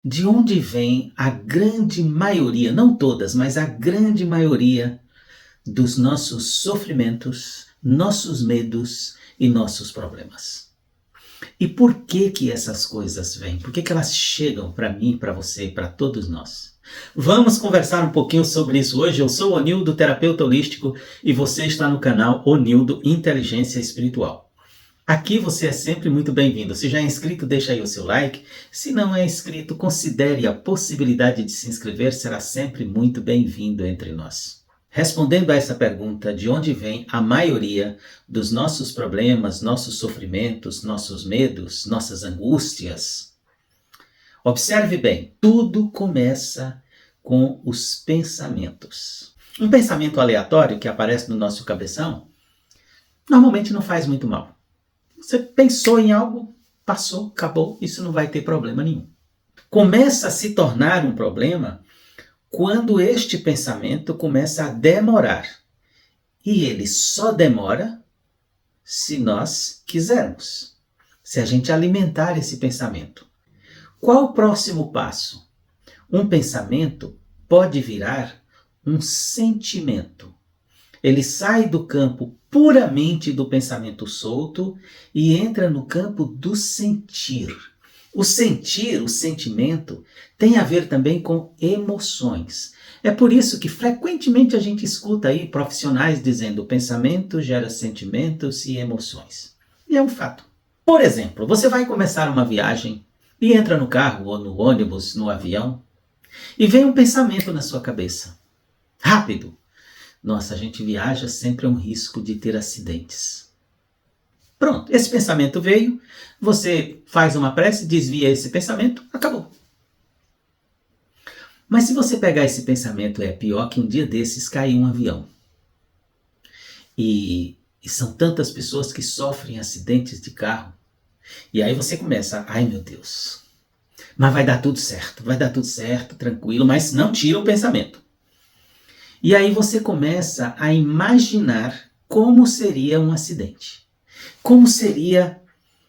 De onde vem a grande maioria, não todas, mas a grande maioria dos nossos sofrimentos, nossos medos e nossos problemas? E por que que essas coisas vêm? Por que que elas chegam para mim, para você, para todos nós? Vamos conversar um pouquinho sobre isso hoje. Eu sou o Onildo, terapeuta holístico, e você está no canal Onildo Inteligência Espiritual. Aqui você é sempre muito bem-vindo. Se já é inscrito, deixa aí o seu like. Se não é inscrito, considere a possibilidade de se inscrever, será sempre muito bem-vindo entre nós. Respondendo a essa pergunta, de onde vem a maioria dos nossos problemas, nossos sofrimentos, nossos medos, nossas angústias? Observe bem, tudo começa com os pensamentos. Um pensamento aleatório que aparece no nosso cabeção, normalmente não faz muito mal. Você pensou em algo, passou, acabou, isso não vai ter problema nenhum. Começa a se tornar um problema quando este pensamento começa a demorar. E ele só demora se nós quisermos, se a gente alimentar esse pensamento. Qual o próximo passo? Um pensamento pode virar um sentimento. Ele sai do campo puramente do pensamento solto e entra no campo do sentir. O sentir, o sentimento, tem a ver também com emoções. É por isso que frequentemente a gente escuta aí profissionais dizendo: o pensamento gera sentimentos e emoções. E é um fato. Por exemplo, você vai começar uma viagem e entra no carro ou no ônibus, no avião, e vem um pensamento na sua cabeça. Rápido! Nossa, a gente viaja, sempre é um risco de ter acidentes. Pronto, esse pensamento veio, você faz uma prece, desvia esse pensamento, acabou. Mas se você pegar esse pensamento, é pior que um dia desses cair um avião. E são tantas pessoas que sofrem acidentes de carro. E aí você começa, ai meu Deus, mas vai dar tudo certo, tranquilo, mas não tira o pensamento. E aí você começa a imaginar como seria um acidente. Como seria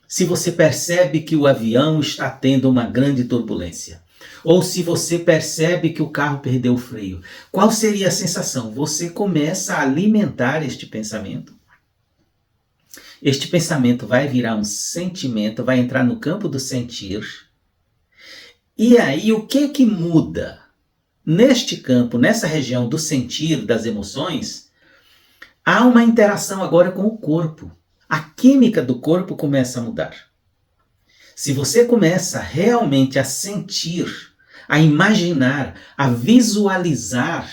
se você percebe que o avião está tendo uma grande turbulência? Ou se você percebe que o carro perdeu o freio? Qual seria a sensação? Você começa a alimentar este pensamento. Este pensamento vai virar um sentimento, vai entrar no campo do sentir. E aí o que muda? Neste campo, nessa região do sentir, das emoções, há uma interação agora com o corpo. A química do corpo começa a mudar. Se você começa realmente a sentir, a imaginar, a visualizar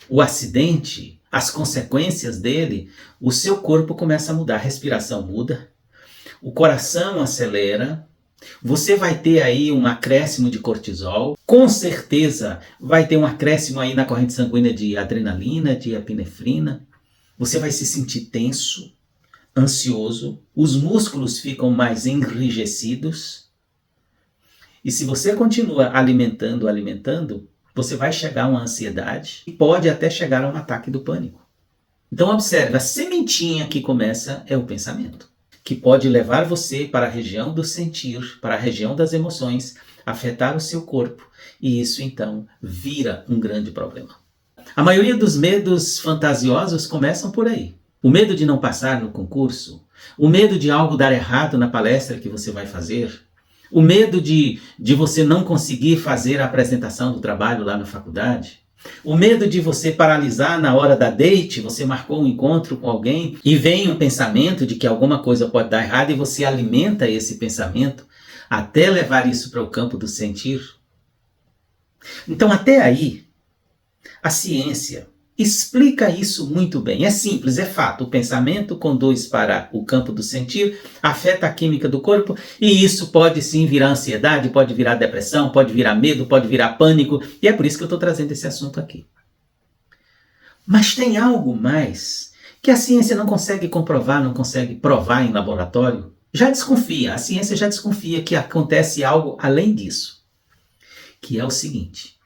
o acidente, as consequências dele, o seu corpo começa a mudar. A respiração muda, o coração acelera. Você vai ter aí um acréscimo de cortisol, com certeza vai ter um acréscimo aí na corrente sanguínea de adrenalina, de epinefrina. Você vai se sentir tenso, ansioso, os músculos ficam mais enrijecidos. E se você continua alimentando, você vai chegar a uma ansiedade e pode até chegar a um ataque do pânico. Então observe, a sementinha que começa é o pensamento, que pode levar você para a região do sentir, para a região das emoções, afetar o seu corpo, e isso então vira um grande problema. A maioria dos medos fantasiosos começam por aí. O medo de não passar no concurso, o medo de algo dar errado na palestra que você vai fazer, o medo de você não conseguir fazer a apresentação do trabalho lá na faculdade, o medo de você paralisar na hora da date, você marcou um encontro com alguém e vem um pensamento de que alguma coisa pode dar errado e você alimenta esse pensamento até levar isso para o campo do sentir. Então até aí, a ciência explica isso muito bem. É simples, é fato. O pensamento conduz para o campo do sentir, afeta a química do corpo e isso pode sim virar ansiedade, pode virar depressão, pode virar medo, pode virar pânico. E é por isso que eu estou trazendo esse assunto aqui. Mas tem algo mais que a ciência não consegue comprovar, não consegue provar em laboratório. Já desconfia, a ciência já desconfia que acontece algo além disso. Que é o seguinte: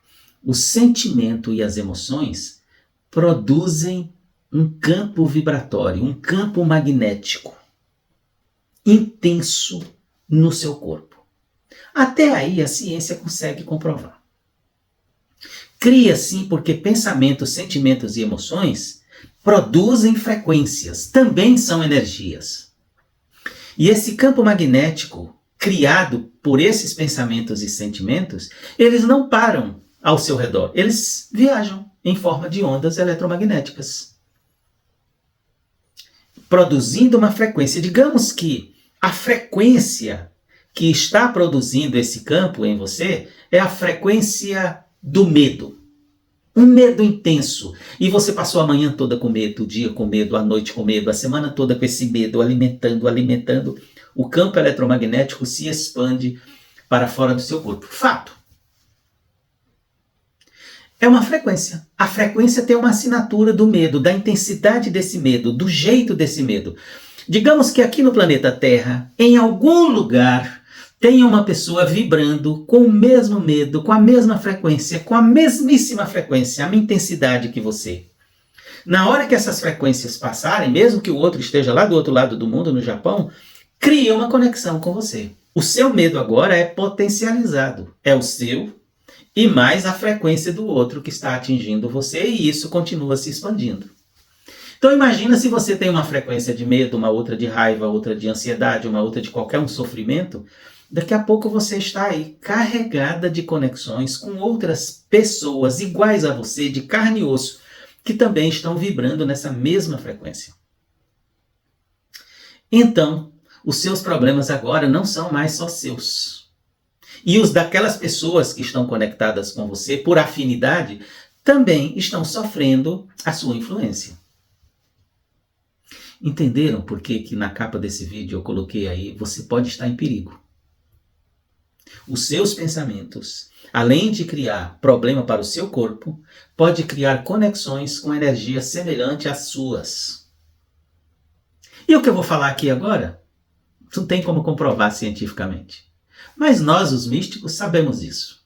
o sentimento e as emoções produzem um campo vibratório, um campo magnético intenso no seu corpo. Até aí a ciência consegue comprovar. Cria sim porque pensamentos, sentimentos e emoções produzem frequências, também são energias. E esse campo magnético criado por esses pensamentos e sentimentos, eles não param ao seu redor, eles viajam em forma de ondas eletromagnéticas, produzindo uma frequência. Digamos que a frequência que está produzindo esse campo em você é a frequência do medo. Um medo intenso. E você passou a manhã toda com medo, o dia com medo, a noite com medo, a semana toda com esse medo, alimentando. O campo eletromagnético se expande para fora do seu corpo. Fato. É uma frequência. A frequência tem uma assinatura do medo, da intensidade desse medo, do jeito desse medo. Digamos que aqui no planeta Terra, em algum lugar, tenha uma pessoa vibrando com o mesmo medo, com a mesma frequência, com a mesmíssima frequência, a mesma intensidade que você. Na hora que essas frequências passarem, mesmo que o outro esteja lá do outro lado do mundo, no Japão, cria uma conexão com você. O seu medo agora é potencializado. É o seu e mais a frequência do outro que está atingindo você, e isso continua se expandindo. Então imagina se você tem uma frequência de medo, uma outra de raiva, outra de ansiedade, uma outra de qualquer um sofrimento. Daqui a pouco você está aí carregada de conexões com outras pessoas iguais a você, de carne e osso, que também estão vibrando nessa mesma frequência. Então, os seus problemas agora não são mais só seus. E os daquelas pessoas que estão conectadas com você por afinidade também estão sofrendo a sua influência. Entenderam por que na capa desse vídeo eu coloquei aí, você pode estar em perigo? Os seus pensamentos, além de criar problema para o seu corpo, pode criar conexões com energia semelhante às suas. E o que eu vou falar aqui agora, não tem como comprovar cientificamente. Mas nós, os místicos, sabemos isso.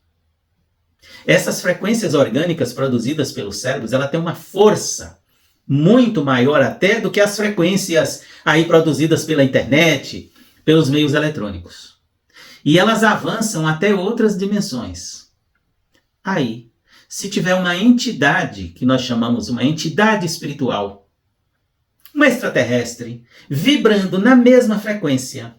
Essas frequências orgânicas produzidas pelos cérebros, ela tem uma força muito maior até do que as frequências aí produzidas pela internet, pelos meios eletrônicos. E elas avançam até outras dimensões. Aí, se tiver uma entidade, que nós chamamos uma entidade espiritual, uma extraterrestre, vibrando na mesma frequência,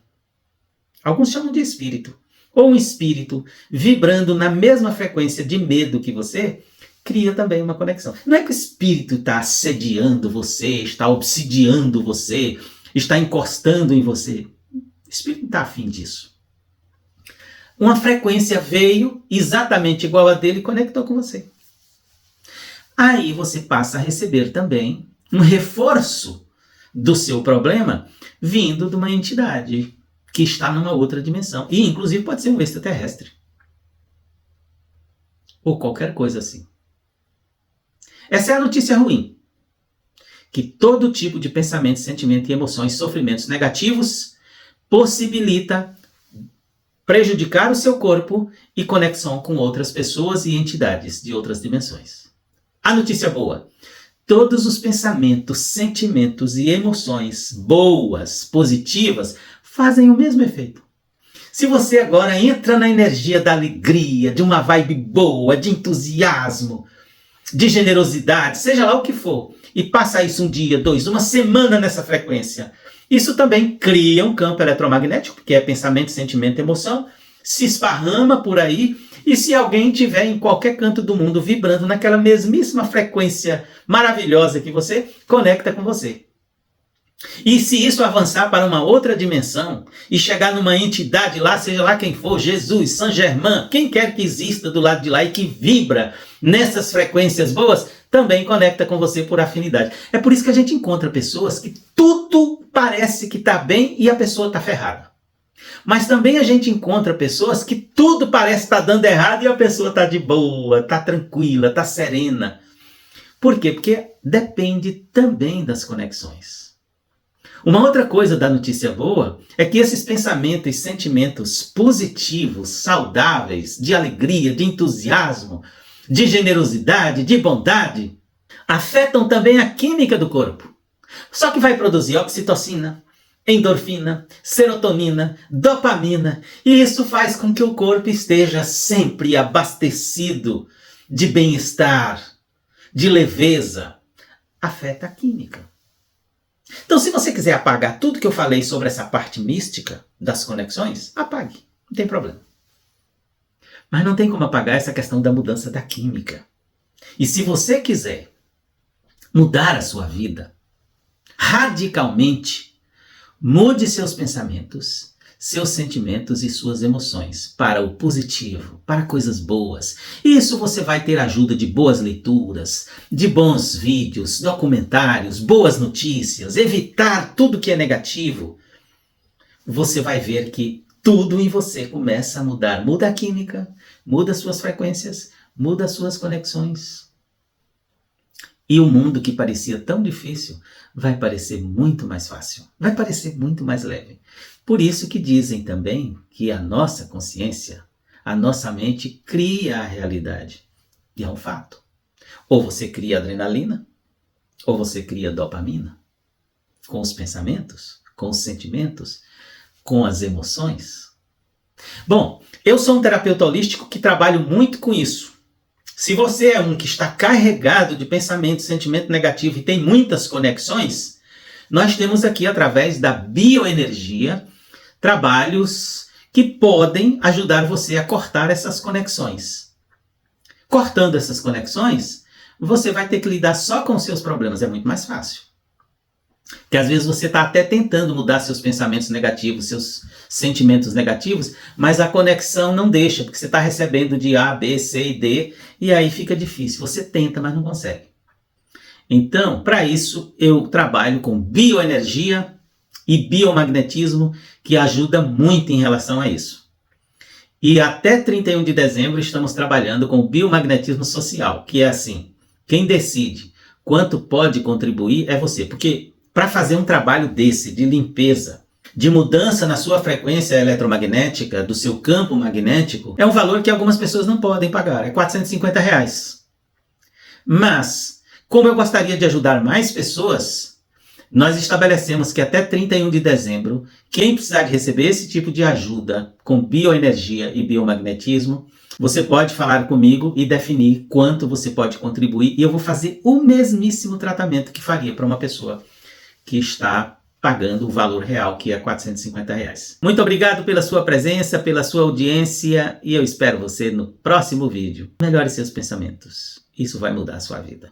alguns chamam de espírito, ou um espírito vibrando na mesma frequência de medo que você, cria também uma conexão. Não é que o espírito está assediando você, está obsidiando você, está encostando em você. O espírito não está afim disso. Uma frequência veio exatamente igual a dele e conectou com você. Aí você passa a receber também um reforço do seu problema vindo de uma entidade que está numa outra dimensão. E inclusive pode ser um extraterrestre. Ou qualquer coisa assim. Essa é a notícia ruim. Que todo tipo de pensamento, sentimento e emoções, sofrimentos negativos possibilita prejudicar o seu corpo e conexão com outras pessoas e entidades de outras dimensões. A notícia boa: todos os pensamentos, sentimentos e emoções boas, positivas, fazem o mesmo efeito. Se você agora entra na energia da alegria, de uma vibe boa, de entusiasmo, de generosidade, seja lá o que for, e passa isso um dia, 2, uma semana nessa frequência, isso também cria um campo eletromagnético, que é pensamento, sentimento e emoção, se esparrama por aí, e se alguém tiver em qualquer canto do mundo vibrando naquela mesmíssima frequência maravilhosa que você, conecta com você. E se isso avançar para uma outra dimensão e chegar numa entidade lá, seja lá quem for, Jesus, Saint Germain, quem quer que exista do lado de lá e que vibra nessas frequências boas, também conecta com você por afinidade. É por isso que a gente encontra pessoas que tudo parece que está bem e a pessoa está ferrada. Mas também a gente encontra pessoas que tudo parece estar dando errado e a pessoa está de boa, está tranquila, está serena. Por quê? Porque depende também das conexões. Uma outra coisa da notícia boa é que esses pensamentos e sentimentos positivos, saudáveis, de alegria, de entusiasmo, de generosidade, de bondade, afetam também a química do corpo. Só que vai produzir oxitocina, endorfina, serotonina, dopamina, e isso faz com que o corpo esteja sempre abastecido de bem-estar, de leveza. Afeta a química. Então, se você quiser apagar tudo que eu falei sobre essa parte mística das conexões, apague, não tem problema. Mas não tem como apagar essa questão da mudança da química. E se você quiser mudar a sua vida radicalmente, mude seus pensamentos, seus sentimentos e suas emoções para o positivo, para coisas boas. Isso você vai ter ajuda de boas leituras, de bons vídeos, documentários, boas notícias, evitar tudo que é negativo. Você vai ver que tudo em você começa a mudar. Muda a química, muda suas frequências, muda suas conexões. E o mundo que parecia tão difícil vai parecer muito mais fácil, vai parecer muito mais leve. Por isso que dizem também que a nossa consciência, a nossa mente cria a realidade. E é um fato. Ou você cria adrenalina, ou você cria dopamina. Com os pensamentos, com os sentimentos, com as emoções. Bom, eu sou um terapeuta holístico que trabalho muito com isso. Se você é um que está carregado de pensamento, sentimento negativo e tem muitas conexões, nós temos aqui, através da bioenergia, trabalhos que podem ajudar você a cortar essas conexões. Cortando essas conexões, você vai ter que lidar só com os seus problemas, é muito mais fácil. Porque às vezes você está até tentando mudar seus pensamentos negativos, seus sentimentos negativos, mas a conexão não deixa, porque você está recebendo de A, B, C e D, e aí fica difícil. Você tenta, mas não consegue. Então, para isso, eu trabalho com bioenergia e biomagnetismo, que ajuda muito em relação a isso. E até 31 de dezembro estamos trabalhando com o biomagnetismo social, que é assim, quem decide quanto pode contribuir é você, porque para fazer um trabalho desse, de limpeza, de mudança na sua frequência eletromagnética, do seu campo magnético, é um valor que algumas pessoas não podem pagar, é R$450. Mas, como eu gostaria de ajudar mais pessoas, nós estabelecemos que até 31 de dezembro, quem precisar de receber esse tipo de ajuda com bioenergia e biomagnetismo, você pode falar comigo e definir quanto você pode contribuir, e eu vou fazer o mesmíssimo tratamento que faria para uma pessoa que está pagando o valor real, que é R$450. Muito obrigado pela sua presença, pela sua audiência, e eu espero você no próximo vídeo. Melhore seus pensamentos. Isso vai mudar a sua vida.